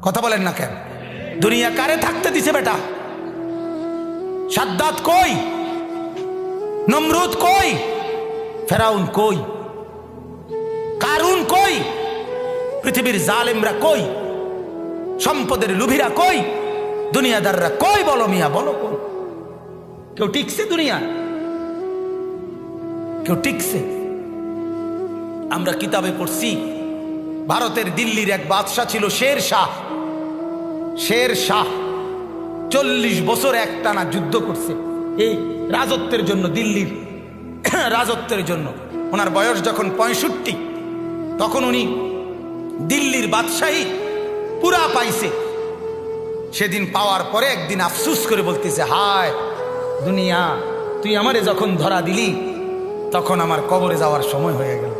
কথা বলেন না কেন? দুনিয়া কারে থাকতে দিছে বেটা? সাদ্দাত কই? নমরুদ কই? ফেরাউন কই? কারুন কই? পৃথিবীর জালেমরা কই? সম্পদের লুভিরা কই? দুনিয়াদাররা কই? বলো মিয়া, বলো কই? কেউ টিকছে দুনিয়া? কেউ টিকছে? আমরা কিতাবে পড়ছি ভারতের দিল্লির এক বাদশাহ ছিল শের শাহ। শের শাহ 40 বছর একটানা যুদ্ধ করছে এই রাজত্বের জন্য, দিল্লির রাজত্বের জন্য। ওনার বয়স যখন 65, তখন উনি দিল্লির বাদশাহী পুরা পাইছে। সেদিন পাওয়ার পরে একদিন আফসুস করে বলতেছে, হায় দুনিয়া, তুই আমারে যখন ধরা দিলি তখন আমার কবরে যাওয়ার সময় হয়ে গেল।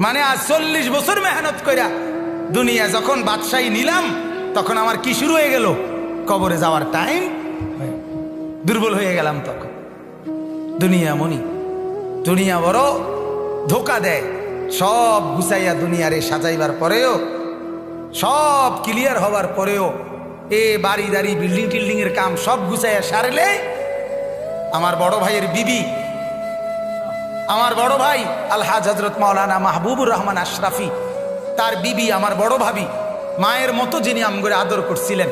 মানে আজ 40 বছর মেহনত কইরা দুনিয়া যখন বাদশাহী নিলাম, তখন আমার কি শুরু হয়ে গেল? কবরে যাওয়ার টাইম। দুর্বল হয়ে গেলাম তখন। দুনিয়া মনি, দুনিয়া বড় ধোকা দেয়। সব গুছাইয়া দুনিয়ারে সাজাইবার পরেও, সব ক্লিয়ার হবার পরেও, এ বাড়ি দাড়ি বিল্ডিং টিল্ডিং এর কাম সব গুছাইয়া সারলে আমার বড় ভাইয়ের বিবি, আমার বড় ভাই আলহাজ হযরত মাওলানা মাহবুবুর রহমান আশরাফি, তার বিবি আমার বড় ভাবি, মায়ের মতো যিনি আমগরে আদর করছিলেন,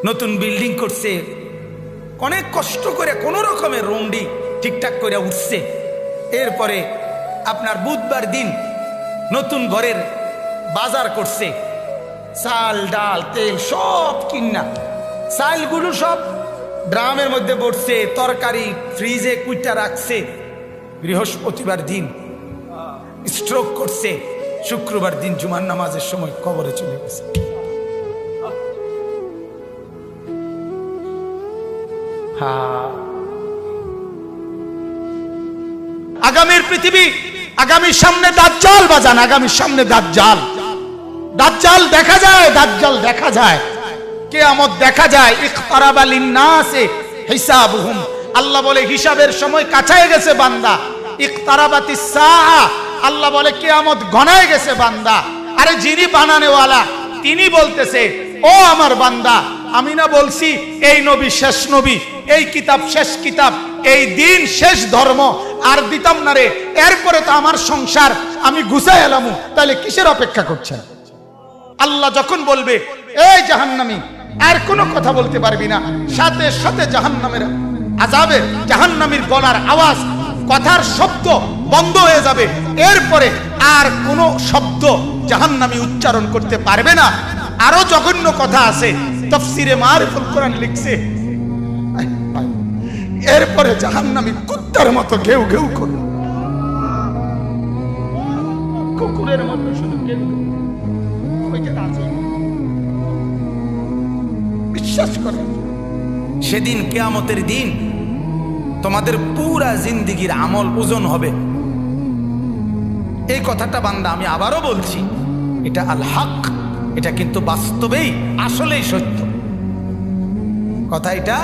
নতুন বিল্ডিং করছে, অনেক কষ্ট করে কোন রকমের রুমডি ঠিকঠাক করে উঠছে। এরপরে আপনার বুধবার দিন নতুন ঘরের বাজার করছে, চাল ডাল তেল সব কিনা, চালগুলো সব ড্রামের মধ্যে পড়ছে, তরকারি ফ্রিজে কুইটা রাখছে। বৃহস্পতিবার দিন স্ট্রোক করছে, শুক্রবার দিন জুমার নামাজের সময় কবরে চলে গেছে। আগামীর পৃথিবী, আগামীর সামনে দাজ্জাল বাজান, আগামীর সামনে দাজ্জাল। দাজ্জাল দেখা যায়, দাজ্জাল দেখা যায়, কিয়ামত দেখা যায়। ইকতারাবা লিন্নাসে হিসাবুহুম, আল্লাহ বলে হিসাবের সময় কাছায় গেছে বান্দা। ইকতারাবাতিস সাআ, আল্লাহ বলে কিয়ামত ঘনায় গেছে বান্দা। আরে যিনি বানানেওয়ালা তিনি বলতেছে, ও আমার বান্দা, আমি না বলছি এই নবী শেষ নবী, এই কিতাব শেষ কিতাব, এই দিন শেষ ধর্ম, আর দিতাম না রে। এরপরে তো আমার সংসার আমি গুছাই এলাম, তাহলে কিসের অপেক্ষা করছেন? আল্লাহ যখন বলবে এই জাহান্নামী, আর কোনো কথা বলতে পারবি না, সাথে সাথে জাহান্নামের আযাবের, জাহান্নামীর গলার আওয়াজ, কথার শব্দ বন্ধ হয়ে যাবে। এরপরে আর কোনো শব্দ জাহান্নামী উচ্চারণ করতে পারবে না। আরো জঘন্য কথা আছে, তাফসীরে মারিফুল কোরআন লিখছে, এরপরে জাহান্নামী কুত্তার মতো ঘেউ ঘেউ করবে, কুকুরের মতো শুধু ঘেউ ঘেউ। বিশ্বাস করেন, সেদিন কিয়ামতের দিন তোমাদের পুরা জিন্দেগির আমল ওজন হবে। এই কথাটা বান্দা আমি আবারও বলছি, এটা আল হক, এটা কিন্তু বাস্তবেই আসলেই সত্য কথা। এটা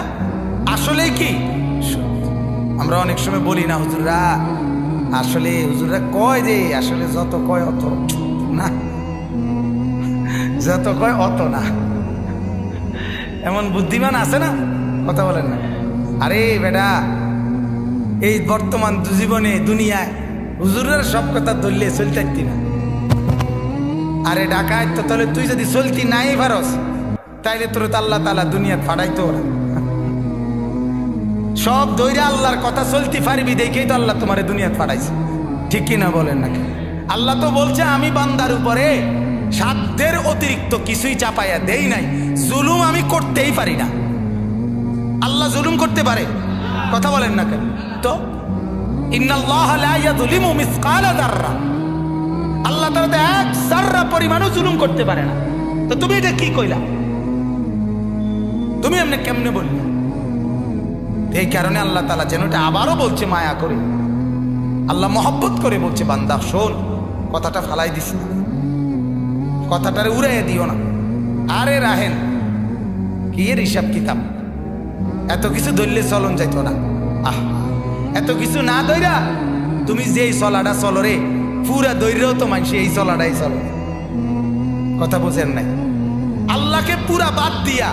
আসলেই কি আমরা অনেক সময় বলি না, হুজুররা আসলে, হুজুররা কয় যে আসলে যত কয় অত না, যত কয় অত না। এমন বুদ্ধিমান আছে না, কথা বলেন না। আরে বেটা, এই বর্তমান জীবনে দুনিয়ায় হুজুরের সব কথা ধরলে চলতে না। আরে ডাকায় তো, তাহলে তুই যদি চলতি নাই পারস, তাইলে তোর তো আল্লাহ তাআলা দুনিয়া ফাড়াইতো ওরা। সব দইরা আল্লাহর কথা চলতে পারবি দেখেই তো আল্লাহ তোমার দুনিয়া ফাড়াইছে, ঠিক কিনা বলেন নাকি? আল্লাহ তো বলছে আমি বান্দার উপরে সাধ্যের অতিরিক্ত কিছুই চাপাইয়া দেই নাই, জুলুম আমি করতেই পারি না। আল্লাহ জুলুম করতে পারে? কথা বলেন না কেন? তো ইন্নাল্লাহা লা ইয়াযলিমু মিসকালা যাররা, আল্লাহ তাআলা তো এক যাররা পরিমাণও জুলুম করতে পারে না। তো তুমি এটা কি কইলা? তুমি এমনি কেমনে বললে? এই কারণে আল্লাহ তাআলা যেন এটা আবারও বলছে মায়া করে, আল্লাহ মহব্বত করে বলছে, বান্দা শোন, কথাটা ফালাই দিস না, কথাটারে উড়াইয়া দিও না। আরে রাহেন কি এর হিসাব কিতাব, এত কিছু ধরলে চলন যাইতো না। আহ, এত কিছু না ধইরা তুমি যে চলাটা চলো রে, পুরা দৈরেও তো মানুষ এই চলাটাই চলো। কথা বোঝেন নাই? আল্লাহকে পুরা বাদ দিয়া,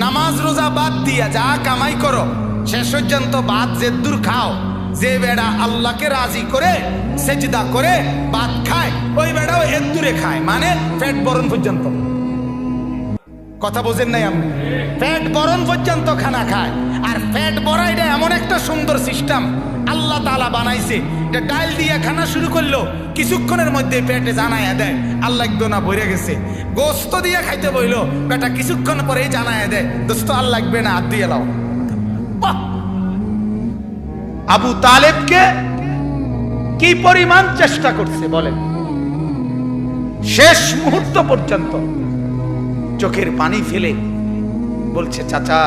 নামাজ রোজা বাদ দিয়া যা কামাই করো শেষ পর্যন্ত বাদ যে দূর খাও, যে বেড়া আল্লাহকে রাজি করে সেজদা করে বাদ খায় ওই বেড়াও এর দূরে খায়, মানে পেট বরণ পর্যন্ত। কথা বোঝেন নাই? আমি পেট বরণ পর্যন্ত খানা খায়। আর পেট ভরা এটা এমন একটা সুন্দর সিস্টেম আল্লাহ তাআলা বানাইছে, এটা ডাল দিয়ে খানা শুরু করলো কিছুক্ষণের মধ্যে পেটে জানায়া দেয় আল্লাহ একদোনা ভরে গেছে। গোস্ত দিয়ে খাইতে বইলো বেটা কিছুক্ষণ পরেই জানায়া দেয় দোস্ত আর লাগবে না, হাত দিয়ে লাও। আবু তালেবকে কি পরিমাণ চেষ্টা করছে বলেন, শেষ মুহূর্ত পর্যন্ত চোখের পানি ফেলে বলছে চাচা,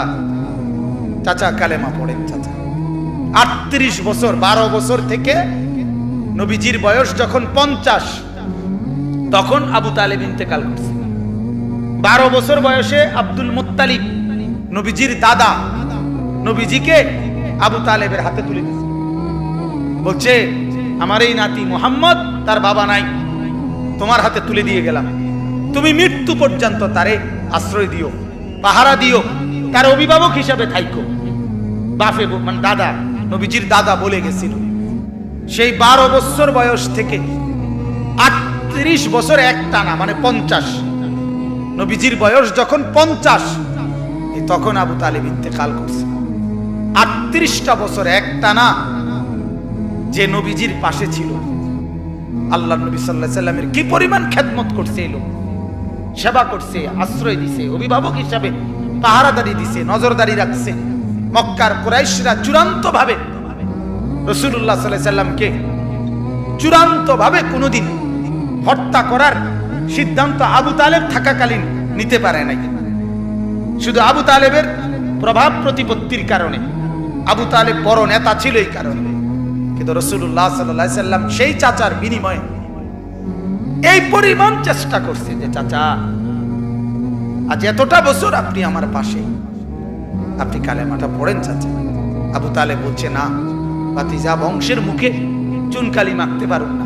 চাচা কালেমা পড়েন চাচা। 38 বছর, 12 বছর থেকে নবীজির বয়স যখন 50 তখন আবু তালেব ইন্তেকাল করছে। 12 বছর বয়সে আব্দুল মুত্তালিব নবীজির দাদা নবীজিকে আবু তালেবের হাতে তুলে দিয়েছে, বলছে আমার এই নাতি মুহাম্মদ, তার বাবা নাই, তোমার হাতে তুলে দিয়ে গেলাম, তুমি মৃত্যু পর্যন্ত তারে আশ্রয় দিও, পাহারা দিও, তার অভিভাবক হিসাবে থাইকো। বাপে মানে দাদা, নবীজির দাদা বলে গেছিল। সেই 12 বছর বয়স থেকে 38 বছর এক টানা মানে 50, নবীজির বয়স যখন 50 তখন আবু তালেব ইন্তেকাল করছে। 38টা বছর এক টানা যে নবীজির পাশে ছিল, আল্লাহ নবী সাল্লাল্লাহু আলাইহি সাল্লামের কি পরিমাণ খেদমত করছে, এই লোক সেবা করছে, আশ্রয় দিছে, অভিভাবক হিসাবে পাহারাদারি দিছে, নজরদারি রাখছে। মক্কার কুরাইশরা চূড়ান্ত ভাবে রাসূলুল্লাহ সাল্লাল্লাহু আলাইহি সাল্লামকে চূড়ান্ত ভাবে কোনোদিন হত্যা করার সিদ্ধান্ত আবু তালেব থাকাকালীন নিতে পারে নাই। শুধু আবু তালেবের প্রভাব প্রতিপত্তির কারণে, আবু তালেব বড় নেতা ছিল এই কারণে, কিন্তু রাসূলুল্লাহ সাল্লাল্লাহু আলাইহি সাল্লাম সেই চাচার বিনিময়ে এই পরিমাণ চেষ্টা করছে যে চাচা আজ এতটা বছর আপনি আমার পাশে, আপনি কালেমাটা পড়েন চাচা। আবু তালেব বলছে না ভাতিজা, বংশের মুখে চুনকালি মাখতে পারুন না,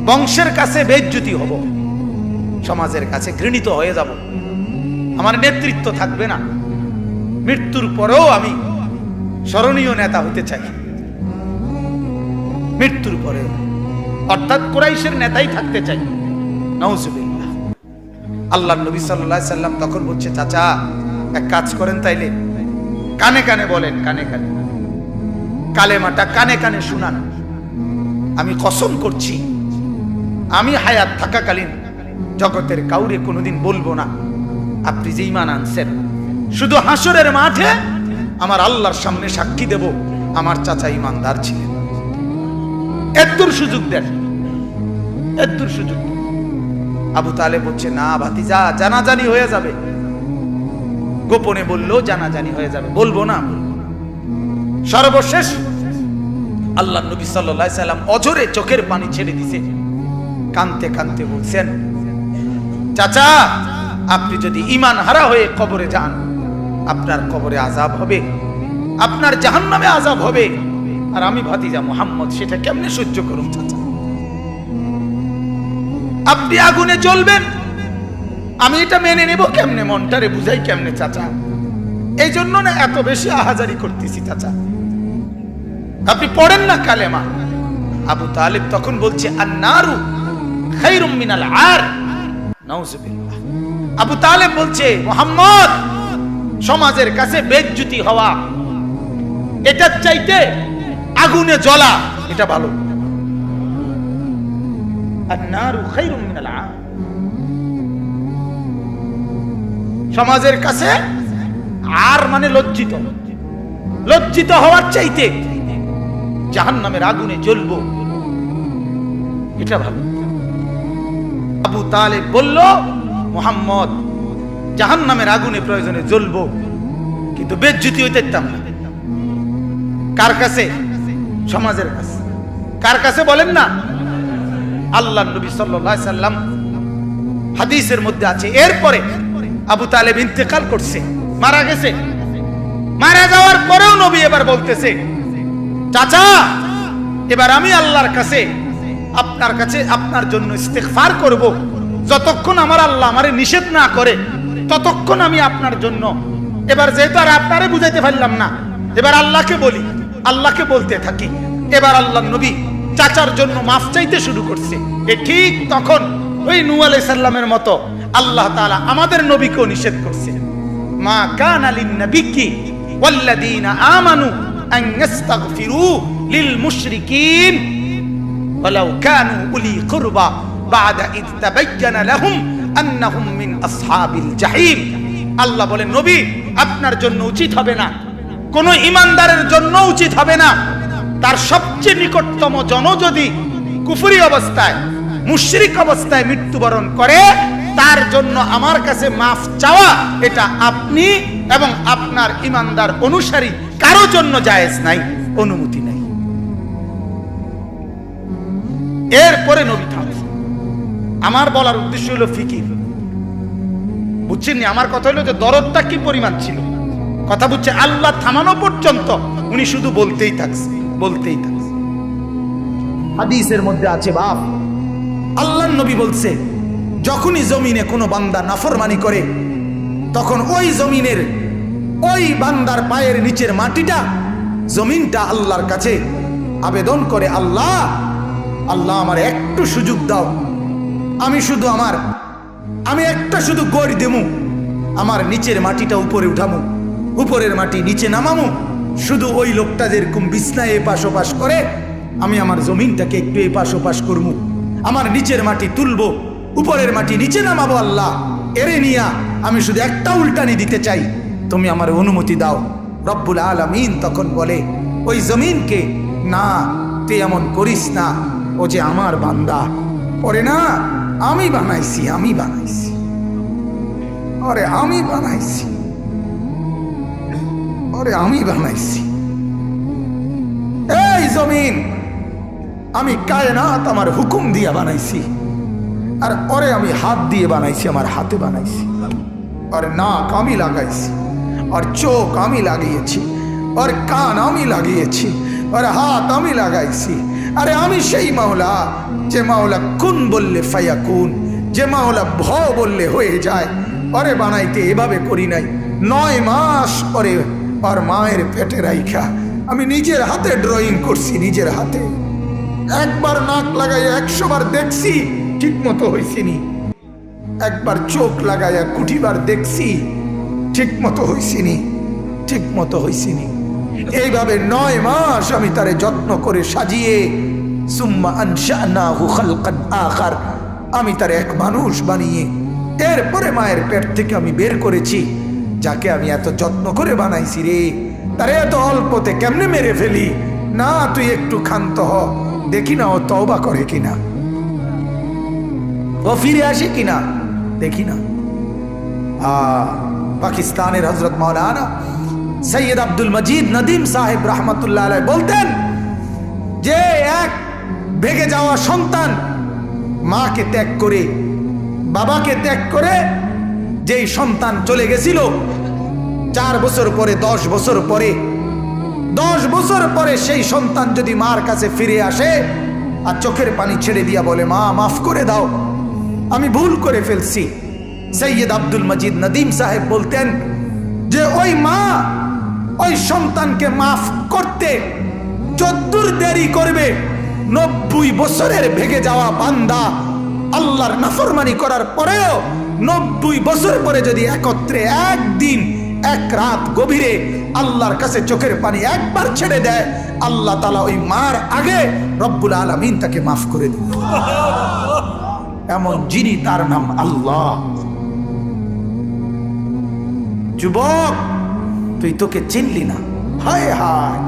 বংশের কাছে বেইজ্জতি হব, সমাজের কাছে ঘৃণিত হয়ে যাব, আমার নেতৃত্ব থাকবে না, মৃত্যুর পরেও আমি স্মরণীয় নেতা হতে চাই, মৃত্যুর পরেও, অর্থাৎ কুরাইশের নেতাই থাকতে চাই। নাউজুবিল্লাহ। আল্লাহর নবী সাল্লাল্লাহু আলাইহি সাল্লাম তখন বলছে চাচা এক কাজ করেন, তাইলে কানে কানে বলেন, কানে কানে কালেমাটা কানে কানে শুনান, আমি কসম করছি আমি হায়াত থাকাকালীন জগতের কাউরে কোনোদিন বলবো না আপনি যে ঈমান আনছেন, শুধু হাসরের মাঠে আমার আল্লাহর সামনে সাক্ষী দেব আমার চাচা ঈমানদার ছিলেন। এতদূর সুযোগ দেন, এতদূর সুযোগ। আবু তালেব বলছে না ভাতিজা, জানাজানি হয়ে যাবে, গোপনে বললেও জানাজানি হয়ে যাবে, বলবো না। সর্বশেষ আল্লাহ নবী সাল্লাল্লাহু আলাইহি সাল্লাম অঝরে চোখের পানি ছেড়ে দিছে, কাঁদতে কাঁদতে বলছেন চাচা আপনি যদি ঈমান হারা হয়ে কবরে যান, আপনার কবরে আযাব হবে, আপনার জাহান্নামে আযাব হবে, আর আমি ভাতিজা মুহাম্মদ সেটা কেমনে সহ্য করুন চাচা? আপনি আগুনে জ্বলবেন, আমি এটা মেনে নেব কেমনে, মনটারে বুঝাই কেমনে চাচা? এই জন্য না এত বেশি আহাজারি করতেছি চাচা, আপনি পড়েন না কালেমা। আবু তালেব তখন বলছে আন-নারু খায়রুম মিনাল আর। নাউজুবিল্লাহ। আবু তালেব বলছে মুহাম্মদ, সমাজের কাছে বেইজ্জতি হওয়া এটার চাইতে আগুনে জ্বলা এটা ভালো। আন-নারু খায়রুম মিনাল আর। সমাজের কাছে আর মানে লজ্জিত, লজ্জিত হওয়ার চাইতে জাহান্নামের আগুনে জ্বলবো এটা ভালো। আবু তালেব বলল মুহাম্মদ জাহান্নামের আগুনে প্রয়োজনে জ্বলবো, কিন্তু বেইজ্জতি হইতে দিতাম না। কার কাছে? সমাজের কাছে। কার কাছে বলেন না? আল্লাহর নবী সাল্লাল্লাহু আলাইহি সাল্লাম হাদিসের মধ্যে আছে এরপরে আবু তালেব ইন্তেকাল করছে, মারা গেছে। মারা যাওয়ার পরেও নবী এবার বলতেছে চাচা এবার আমি আল্লাহর কাছে আপনার কাছে আপনার জন্য ইস্তেগফার করব। যতক্ষণ আমার আল্লাহ আমারে নিষেধ না করে ততক্ষণ আমি আপনার জন্য। এবার যেহেতু আর আপনারে বুঝাইতে পারলাম না, এবার আল্লাহকে বলি, আল্লাহকে বলতে থাকি। এবার আল্লাহ নবী চাচার জন্য মাফ চাইতে শুরু করছে। ঠিক তখন ওই নূহ আলাইহিস সালামের মতো আল্লাহ তাআলা আমাদের নবীকেও নিষেধ করছে, মা কানা লিন নাবিয়্যি ওয়াল্লাযীনা আমানু আন ইস্তাগফিরু লিল মুশরিকিন ওয়ালাউ কানু উলি কুরবা বা'দা ইয তাবায়্যানা লাহুম আন্নাহুম মিন আসহাবিল জাহিম। আল্লাহ বলেন, নবী আপনার জন্য উচিত হবে না, কোন ঈমানদারের জন্য উচিত হবে না, তার সবচেয়ে নিকটতম জন যদি কুফরি অবস্থায় মুশরিক অবস্থায় মৃত্যুবরণ করে, তার জন্য আমার কাছে মাফ চাওয়া এটা আপনি এবং আপনার ঈমানদার অনুসারী কারো জন্য জায়েজ নাই, অনুমতি নাই। এরপরে নবী থামে। আমার বলার উদ্দেশ্য হলো ফিকির, বুঝছেন? আমার কথা হলো যে দরদটা কি পরিমাণ ছিল, কথা বুঝছে? আল্লাহ থামানো পর্যন্ত উনি শুধু বলতেই থাকছে, বলতেই থাকছে। হাদিসের মধ্যে আছে, বাপ আল্লাহর নবী বলছে, যখনই জমিনে কোনো বান্দা নাফরমানি করে তখন ওই জমিনের ওই বান্দার পায়ের নিচের মাটিটা, জমিনটা আল্লাহর কাছে আবেদন করে, আল্লাহ আল্লাহ আমার একটু সুযোগ দাও, আমি একটা শুধু গড় দেমু, আমার নিচের মাটিটা উপরে উঠামু, উপরের মাটি নিচে নামামু, শুধু ওই লোকটা যেরকম বিছনায় এপাশ ওপাশ করে আমি আমার জমিনটাকে একটু এপাশ ওপাশ করবো, আমার নিচের মাটি তুলবো, উপরের মাটি নিচে নামাবো, আল্লাহ এরে নিয়া আমি শুধু একটা উল্টানি দিতে চাই, তুমি আমার অনুমতি দাও। রব্বুল আলামিন তখন বলে ওই জমিনকে, না তুই এমন করিস না, ও যে আমার বান্দা, ওরে না আমি বানাইছি, আরে আমি বানাইছি, এই জমিন আমি কায়নাত আমার হুকুম দিয়ে বানাইছি, আর ওরে আমি হাত দিয়ে বানাইছি, আমার হাতে বানাইছি, আর নাক আমি লাগাইছি, আর চোখ আমি লাগিয়েছি, আর কান আমি লাগিয়েছি, আর হাত আমি লাগাইছি। আরে আমি সেই মাওলা, যে মাওলা কুন বললে ফায়াকুন, যে মাওলা ভ বললে হয়ে যায়। ওরে বানাইতে এভাবে করি নাই, 9 মাস পরে আর মায়ের পেটে রাইখা আমি নিজের হাতে ড্রয়িং করছি, নিজের হাতে। একবার নাক লাগাইয়া 100 বার দেখছি, ঠিক মতো হয়েছিনি। একবার চোখ লাগাইয়া কুটিবার দেখছি, ঠিক মতো হয়েছিনি। এইভাবে 9 মাস আমি তারে যত্ন করে সাজিয়ে, সুম্মা আনশানাহু খালকান আখার, আমি তার এক মানুষ বানিয়ে এরপরে মায়ের পেট থেকে আমি বের করেছি। যাকে আমি এত যত্ন করে বানাইছি রে, তারে এত অল্পতে কেমনে মেরে ফেলি? না তুই একটু ক্ষান্ত হ, দেখি না ও তওবা করে কিনা, ও ফিরে আসে কিনা, দেখি না। পাকিস্তানের হযরত মাওলানা সৈয়দ আব্দুল মজিদ নদীম সাহেব রহমতুল্লাহ আলাইহি বলতেন যে এক ভেগে যাওয়া সন্তান মাকে ত্যাগ করে, বাবাকে ত্যাগ করে যেই সন্তান চলে গেছিল, 4 বছর পরে 10 বছর পরে 10 বছর পরে সেই সন্তান যদি মার কাছে ফিরে আসে আর চোখের পানি ছেড়ে দিয়া বলে, মা মাফ করে দাও, আমি ভুল করে ফেলছি, সৈয়দ আব্দুল মজিদ নদীম সাহেব বলতেন যে ওই মা ওই সন্তানকে মাফ করতে যদ্দূর দেরি করবে, 90 বছরের ভেগে যাওয়া বান্দা আল্লাহর নাফরমানি করার পরেও 90 বছর পরে যদি একত্রে একদিন এক রাত গভীরে আল্লাহর কাছে চোখের পানি একবার ছেড়ে দেয়, আল্লাহ তাআলা ওই মার আগে রব্বুল আলামিন তাকে মাফ করে দেন। এমন যিনি, তার নাম আল্লাহ। যুবক তুই তোকে চিনলি না, হায় হায়,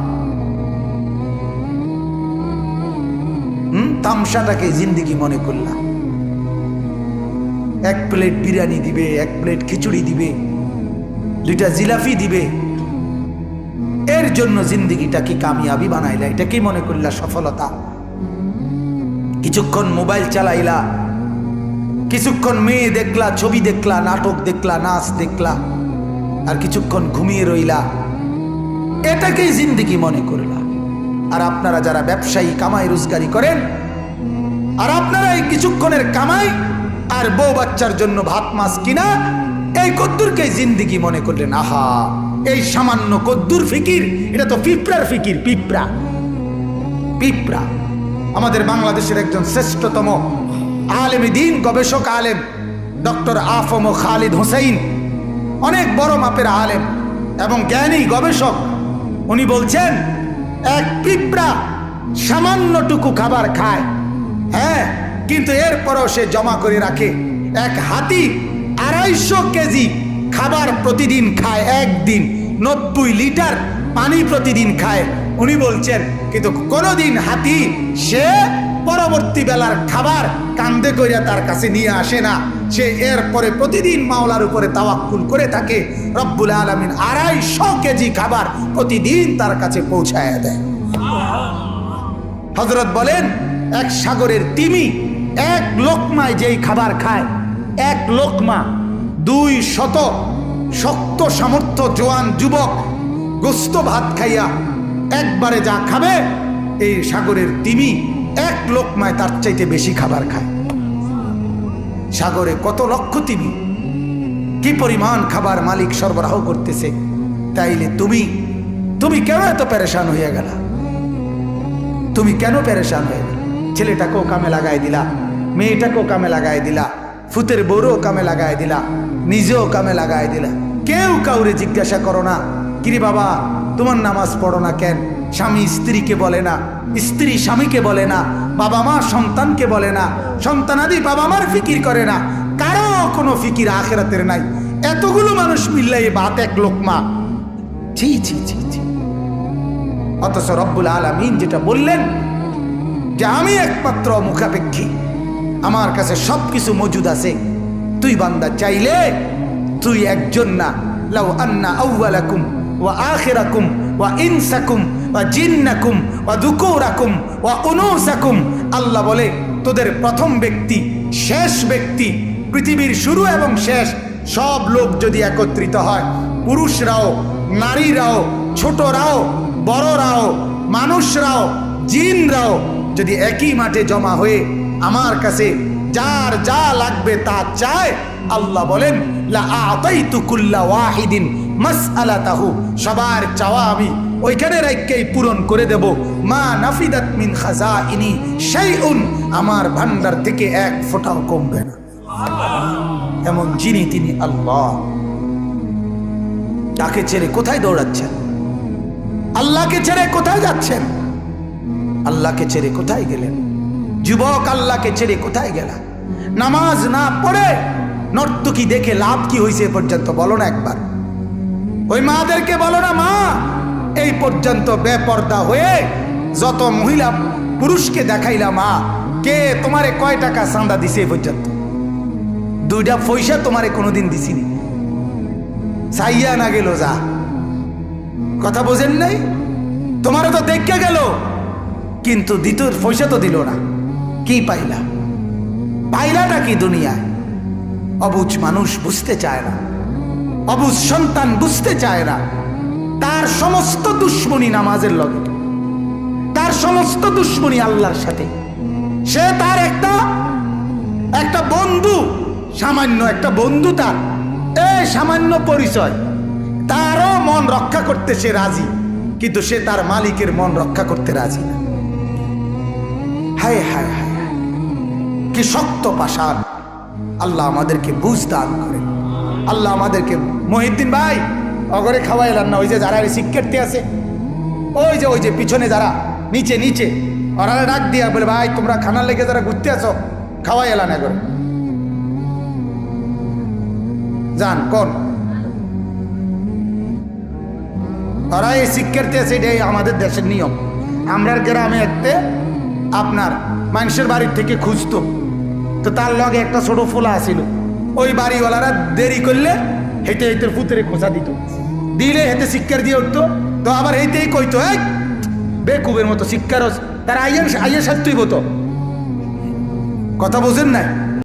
তামসাটাকে জিন্দেগি মনে করলাম। 1 প্লেট বিরিয়ানি দিবে, 1 প্লেট খিচুড়ি দিবে, 2টা জিলাপি দিবে, এর জন্য জিন্দেগিটা কি কামিয়াবি বানাইলা? এটা কি মনে করলা সফলতা? কিছুক্ষণ মোবাইল চালাইলা, কিছুক্ষণ মেয়ে দেখলা, ছবি দেখলা, নাটক দেখলা, নাচ দেখলা, আর কিছুক্ষণ ঘুমিয়ে রইলা, এটাকেই জিন্দেগি মনে করলা। আর আপনারা যারা ব্যবসায়ী কামাই রোজগারি করেন, আর আপনারা এই কিছুক্ষণের কামাই আর বউ বাচ্চার জন্য ভাত মাছ কিনা এই কদ্দুরকে জিন্দিগি মনে করলেন। আহা, এই সামান্য কদ্দুর ফিকির, এটা তো পিঁপড়ার ফিকির। পিঁপড়া পিঁপড়া। আমাদের বাংলাদেশের একজন শ্রেষ্ঠতম আলেমে দ্বীন, গবেষক আলেম ডক্টর আফম খালিদ হোসেন, অনেক বড় মাপের আলেম এবং জ্ঞানী গবেষক, উনি বলছেন এক পিঁপড়া সামান্যটুকু খাবার খায়, হ্যাঁ, কিন্তু এরপরও সে জমা করে রাখে। এক হাতি 250 কেজি খাবার প্রতিদিন খায়, একদিন 90 লিটার পানি প্রতিদিন খায়। উনি বলছেন কিন্তু কোনোদিন হাতি সে পরবর্তী বেলার খাবার কান্দে কইরা তার কাছে নিয়ে আসে না। সে এরপরে প্রতিদিন মাওলার উপরে তাওয়াক্কুল করে থাকে। রব্বুল আলামিন 250 কেজি খাবার প্রতিদিন তার কাছে পৌঁছায় দেয়। হযরত বলেন এক সাগরের তিমি এক লোকমায় যেই খাবার খায়, এক লোকমা 200 শক্ত সামর্থ্য জোয়ান যুবক গোস্ত ভাত খাইয়া একবারে যা খাবে, এই সাগরের তিমি এক লোকমায় তার চাইতে বেশি খাবার খায়। সাগরে কত লক্ষ তিমি, কি পরিমাণ খাবার মালিক সরবরাহ করতেছে। তাইলে তুমি কেন এত পেরেশান হইয়া গেলা? তুমি কেন পেরেশান হয়ে গেল? ছেলেটাকেও কামে লাগাই দিলা, মেয়েটাকেও কামে লাগাই দিলা, ফুতের বউরও কামে লাগাই দিলা, নিজেও কামে লাগাই দিলা। কেউ কাউরে জিজ্ঞাসা করো না, কিরে বাবা তোমার নামাজ পড়ো না কেন? স্বামী স্ত্রীকে বলে না, স্ত্রী স্বামীকে বলে না, বাবা মা সন্তানকে বলে না, সন্তানাদি বাবা মার ফিকির করে না, কারো কোনো ফিকির আখিরাতের নাই। এতগুলো মানুষ মিললে এই ভাত এক লোকমা, ছি ছি ছি ছি। অথচ রব্বুল আলামিন যেটা বললেন যে আমি একমাত্র মুখাপেক্ষী, আমার কাছে সবকিছু মজুদ আছে। তুই বান্দা চাইলে তুই একজন না, লাউ আন্না আউয়ালাকুম ওয়া আখিরাকুম ওয়া ইনসাকুম ওয়া জিন্নাকুম ওয়া যুকুরাকুম ওয়া উনুসাকুম, আল্লাহ বলে তোদের প্রথম ব্যক্তি, শেষ ব্যক্তি, পৃথিবীর শুরু এবং শেষ সব লোক যদি একত্রিত হয়, পুরুষরাও নারীরাও ছোটরাও বড়রাও মানুষরাও জিনরাও যদি একই মাঠে জমা হয়ে আমার কাছে যার যা লাগবে তা চায়, আল্লাহ বলেন লা আতাইতু কুল্লা ওয়াহিদিন মাসআলাতাহু, সবার চাওয়া আমি ওইখানে রাখকেই পূরণ করে দেব। মা নাফিদাত মিন খাজাইনি শাইউন, আমার ভান্ডার থেকে এক ফোঁটাও কমবে না। এমন যিনি তিনি আল্লাহ। তাকে ছেড়ে কোথায় দৌড়াচ্ছেন? আল্লাহকে ছেড়ে কোথায় যাচ্ছেন? আল্লাহকে ছেড়ে কোথায় গেলেন? যুবক, আল্লাহকে ছেড়ে কোথায় গেলা? নামাজ না পড়ে নর্তকী দেখে লাভ কি হয়েছে পর্যন্ত বলো না একবার। ওই মাদেরকে বলো না, মা এই পর্যন্ত বেপর্দা হয়ে যত মহিলা পুরুষকে দেখাইলা, মা কে তোমারে কয় টাকা চাঁদা দিছে এই পর্যন্ত? 2টা পয়সা তোমারে কোনোদিন দিছিনি, চাইয়া না গেল যা। কথা বোঝেন নাই? তোমারও তো দেখে গেল, কিন্তু দ্বিতীয় পয়সা তো দিল না। কি পাইলা? পাইলাটা কি দুনিয়ায়? অবুঝ মানুষ বুঝতে চায় না, অবুঝ সন্তান বুঝতে চায় না। তার সমস্ত দুশ্মনী নামাজের লগে, তার সমস্ত দুশ্মনী আল্লাহর সাথে। সে তার একটা বন্ধু, সামান্য একটা বন্ধু, তার এই সামান্য পরিচয়, তারও মন রক্ষা করতে সে রাজি, কিন্তু সে তার মালিকের মন রক্ষা করতে রাজি না। হায় হায় হায়, কি শক্ত পাষাণ। আল্লাহ আমাদেরকে বুঝ দান করেন। আল্লাহ আমাদেরকে, মহিউদ্দিন ভাই অগরে খাওয়াই এলাম না, ওই যে যারা শিক্ষার্থী আছে, ওই যে পিছনে যারা নিচে ওরা ডাক দিয়া বলে, ভাই তোমরা খানার লেগে যারা ঘুরতে আছো খাওয়াই এলাম এগরে যান। কোন ওরা এই শিক্ষার্থী আছে, এটাই আমাদের দেশের নিয়ম। আমরা গ্রামে একতে আপনার মানুষের বাড়ির থেকে খুঁজতো, তো তার লগে একটা ছোট ফোলা আসিল। ওই বাড়িওয়ালারা দেরি করলে হেঁটে হেঁটে পুতরে খোঁচা দিত, দিলে হেঁটে শিক্ষার দিয়ে উঠতো। তো আবার হেঁটেই কইতো, এই বেকুবের মতো শিক্ষার, তার আইয়ের সাথেই হতো। কথা বোঝেন নাই?